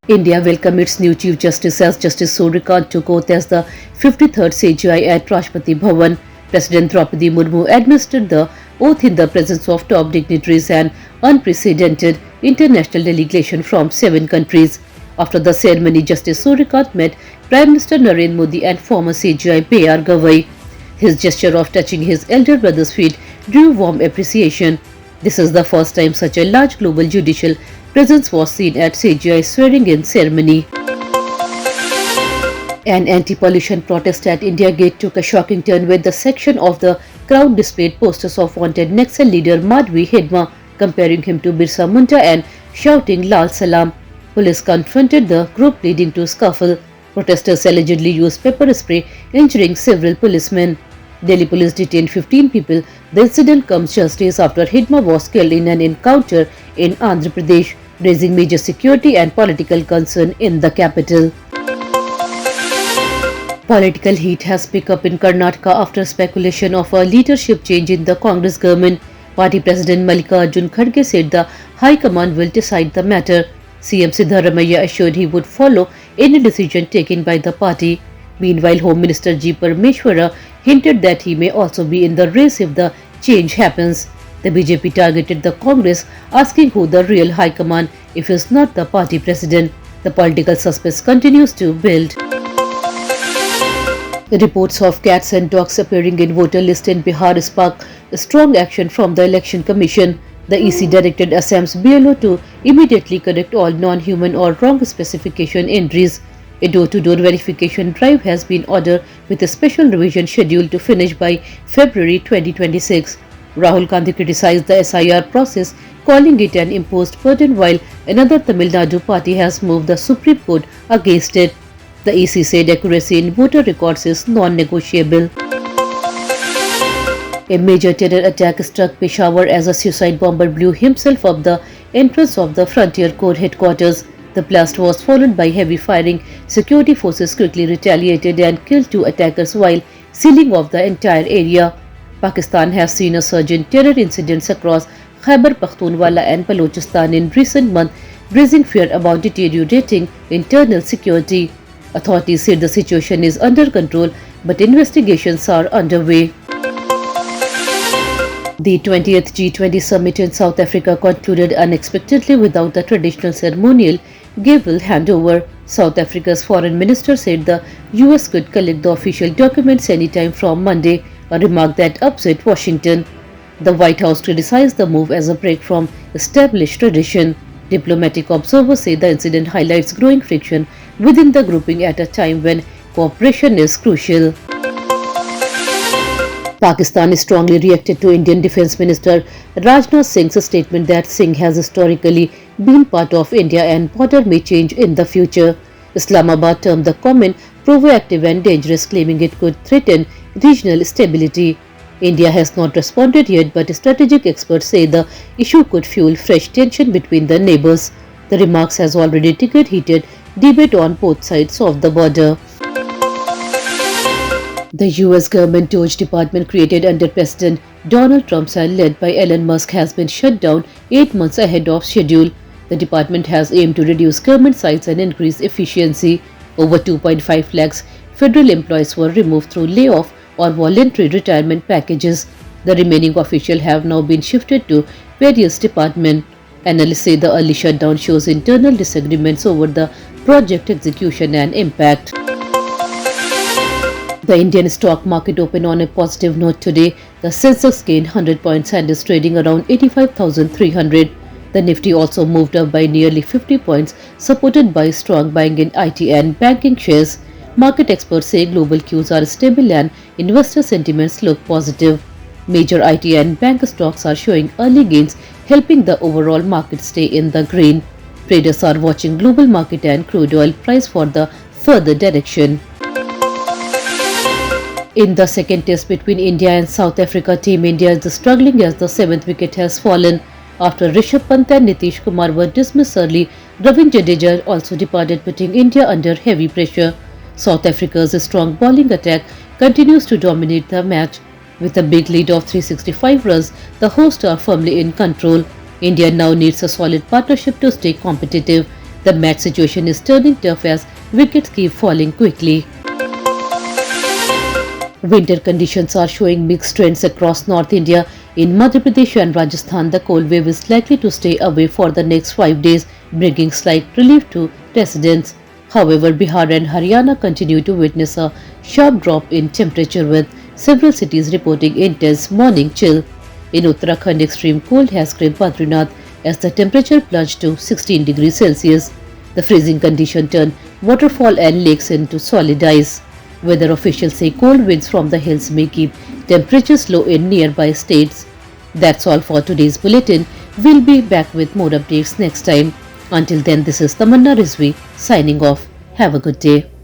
India welcomed its new Chief Justice as Justice Surikant took oath as the 53rd CJI at Rashtrapati Bhavan. President Draupadi Murmu administered the oath in the presence of top dignitaries and unprecedented international delegation from 7 countries. After the ceremony, Justice Surikant met Prime Minister Narendra Modi and former CJI B.R. Gavai. His gesture of touching his elder brother's feet drew warm appreciation. This is the first time such a large global judicial presence was seen at CJI's swearing-in ceremony. An anti-pollution protest at India Gate took a shocking turn when the section of the crowd displayed posters of wanted Naxal leader Madhvi Hedma, comparing him to Birsa Munda and shouting Lal Salam. Police confronted the group, leading to a scuffle. Protesters allegedly used pepper spray, injuring several policemen. Delhi police detained 15 people. The incident comes just days after Hedma was killed in an encounter in Andhra Pradesh, raising major security and political concern in the capital. Political heat has picked up in Karnataka after speculation of a leadership change in the Congress government. Party President Mallikarjun Kharge said the High Command will decide the matter. CM Siddharamaiah assured he would follow any decision taken by the party. Meanwhile, Home Minister G. Parameshwara hinted that he may also be in the race if the change happens. The BJP targeted the Congress, asking who the real High Command if it's not the party president. The political suspense continues to build. The reports of cats and dogs appearing in voter list in Bihar sparked strong action from the Election Commission. The EC directed Assam's BLO to immediately correct all non-human or wrong specification entries. A door-to-door verification drive has been ordered with a special revision scheduled to finish by February 2026. Rahul Gandhi criticized the SIR process, calling it an imposed burden, while another Tamil Nadu party has moved the Supreme Court against it. The EC said accuracy in voter records is non-negotiable. A major terror attack struck Peshawar as a suicide bomber blew himself up the entrance of the Frontier Corps headquarters. The blast was followed by heavy firing. Security forces quickly retaliated and killed 2 attackers while sealing off the entire area. Pakistan has seen a surge in terror incidents across Khyber Pakhtunkhwa and Balochistan in recent months, raising fear about deteriorating internal security. Authorities said the situation is under control, but investigations are underway. The 20th G20 summit in South Africa concluded unexpectedly without the traditional ceremonial gavel handover. South Africa's foreign minister said the US could collect the official documents anytime from Monday, a remark that upset Washington. The White House criticized the move as a break from established tradition. Diplomatic observers say the incident highlights growing friction within the grouping at a time when cooperation is crucial. Pakistan strongly reacted to Indian Defence Minister Rajnath Singh's statement that Singh has historically been part of India and border may change in the future. Islamabad termed the comment provocative and dangerous, claiming it could threaten regional stability. India has not responded yet, but strategic experts say the issue could fuel fresh tension between the neighbours. The remarks has already triggered heated debate on both sides of the border. The US government DOGE department created under President Donald Trump and led by Elon Musk has been shut down 8 months ahead of schedule. The department has aimed to reduce government sites and increase efficiency. Over 2.5 lakhs federal employees were removed through layoff or voluntary retirement packages. The remaining officials have now been shifted to various departments. Analysts say the early shutdown shows internal disagreements over the project execution and impact. The Indian stock market opened on a positive note today. The Sensex gained 100 points and is trading around 85,300. The Nifty also moved up by nearly 50 points, supported by strong buying in IT and banking shares. Market experts say global cues are stable and investor sentiments look positive. Major IT and bank stocks are showing early gains, helping the overall market stay in the green. Traders are watching global market and crude oil price for the further direction. In the second test between India and South Africa, Team India is struggling as the 7th wicket has fallen. After Rishabh Pant and Nitish Kumar were dismissed early, Ravindra Jadeja also departed, putting India under heavy pressure. South Africa's strong bowling attack continues to dominate the match. With a big lead of 365 runs, the hosts are firmly in control. India now needs a solid partnership to stay competitive. The match situation is turning tough as wickets keep falling quickly. Winter conditions are showing mixed trends across North India. In Madhya Pradesh and Rajasthan, the cold wave is likely to stay away for the next 5 days, bringing slight relief to residents. However, Bihar and Haryana continue to witness a sharp drop in temperature, with several cities reporting intense morning chill. In Uttarakhand, extreme cold has gripped Badrinath as the temperature plunged to 16 degrees Celsius. The freezing condition turned waterfall and lakes into solid ice. Weather officials say cold winds from the hills may keep temperatures low in nearby states. That's all for today's bulletin. We'll be back with more updates next time. Until then, this is Tamanna Rizvi signing off. Have a good day.